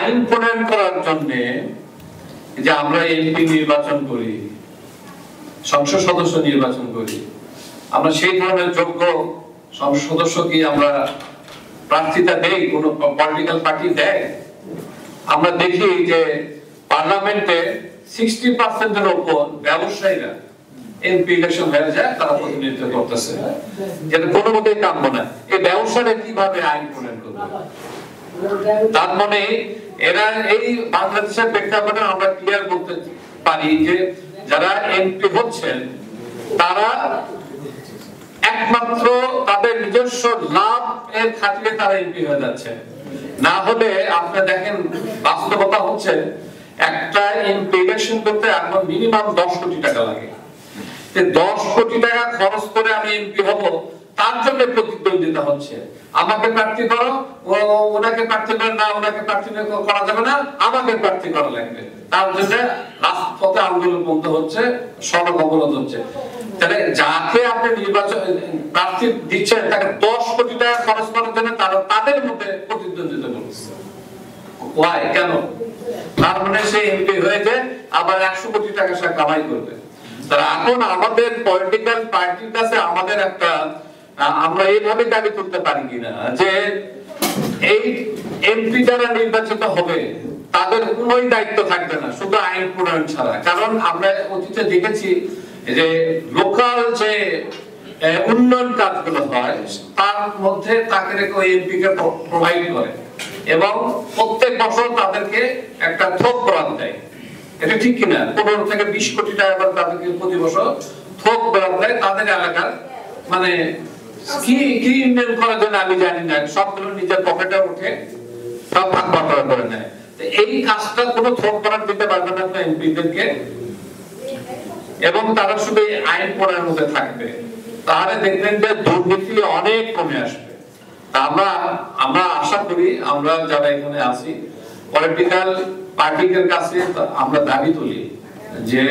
আইন প্রণয়ন করার জন্য যে আমরা এমপি নির্বাচন করি, সংসদ সদস্য নির্বাচন করি, আমরা সেই ধরনের যোগ্য সংসদ সদস্য কি আমরা প্রার্থিতা দেই? কোন পলিটিক্যাল পার্টি দেয়? আমরা দেখি যে পার্লামেন্টে 60% এর উপর ব্যবসায়ীরা এমপি ইলেকশন হয়ে যায়, তারা প্রতিনিধিত্ব করতেছে, যেটা কোনো মতেই কাম্য না। এই ব্যবসাটা কিভাবে আইন প্রণয়ন করবে? তার মানে এরা এই বাংলাদেশের প্রেক্ষাপটে আমরা ক্লিয়ার করতে পারি যে যারা এমপি হচ্ছেন তারা একমাত্র তাদের নিজস্ব লাভ এর খাতিরে তারা এমপি হয়ে যাচ্ছে। না হলে আপনি দেখেন বাস্তবতা হচ্ছে একটা এমপি ইলেকশন করতে এখন মিনিমাম 10 কোটি টাকা লাগে। 10 কোটি টাকা খরচ করে আমি এমপি হব, তার জন্য প্রতিদ্বন্দ্বিতা হচ্ছে। আমাকে প্রার্থী করো, ওনাকে প্রার্থী করেন না, ওনাকে প্রার্থী করা যাবে না, আমাকে প্রার্থী করা লাগবে। তার জন্য রাজপথে আন্দোলন বন্ধ হচ্ছে, সড়ক অবরোধ হচ্ছে। তাহলে যাকে আপনি নির্বাচন প্রার্থী দিচ্ছেন তাকে 10 কোটি টাকা খরচ করার জন্য তাদের মধ্যে প্রতিদ্বন্দ্বিতা করছে। ওয়াই কেন? তার মানে সে এমপি হয়েছে, আবার 100 কোটি টাকা সে কামাই করবে। তারা এখন আমাদের পলিটিক্যাল পার্টির কাছে আমাদের একটা আমরা এইভাবে দাবি করতে পারি কিনা যে এই এমপি যারা নির্বাচিত হবে তাদের কোনোই দায়িত্ব থাকবে না শুধু আইন প্রণয়ন ছাড়া। কারণ আমরা অতীতে দেখেছি যে লোকাল যে উন্নয়ন কাজগুলো হয় তার মধ্যে তাকে ওই এমপি কে প্রোভাইড করে এবং প্রত্যেক বছর তাদেরকে একটা থোক বরাদ্দ দেয়। এটা ঠিক কিনা? 15 থেকে 20 কোটি টাকা করে তাদেরকে প্রতি বছর থোক বরাদ্দ দেয় তাদের এলাকার। মানে কি কি ইনভেস্ট করার জন্য আমি জানি না, সবগুলো নিজের পকেটে উঠে সব ভাগ বাটোয়ারা করে নেয়। এই কাজটা কোনো থোক বরাদ্দ দিতে পারবে না এমপিদেরকে, এবং তারা শুধু আইন প্রণয়নের মধ্যে থাকবে। তাহলে দেখবেন যে দুর্নীতি অনেক কমে আসবে। আমরা আশা করি আমরা যারা এখানে আছি পলিটিক্যাল পার্টিদের কাছে আমরা দাবি তুলি যে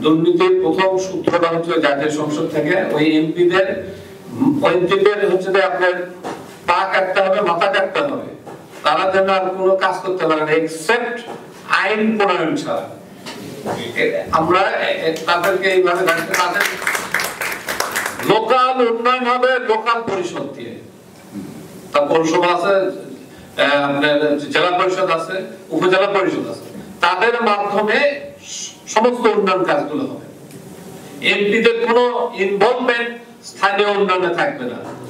দুর্নীতির প্রথম সূত্রটা হচ্ছে জাতীয় সংসদ থেকে ওই এমপিদের হচ্ছে যে আপনার পা কাটতে হবে, মাথা কাটতে হবে। তারা যেন আর কোনো কাজ করতে পারে না এক্সেপ্ট আইন প্রণয়ন ছাড়া। আমরা তাদেরকে এইভাবে তাদের লোকাল উন্নয়ন হবে লোকাল পরিষদ দিয়ে। তার পৌরসভা আছে, আপনার জেলা পরিষদ আছে, উপজেলা পরিষদ আছে, তাদের মাধ্যমে সমস্ত উন্নয়ন কাজগুলো হবে। এমপিদের কোনো ইনভলভমেন্ট স্থানীয় উন্নয়নে থাকবে না।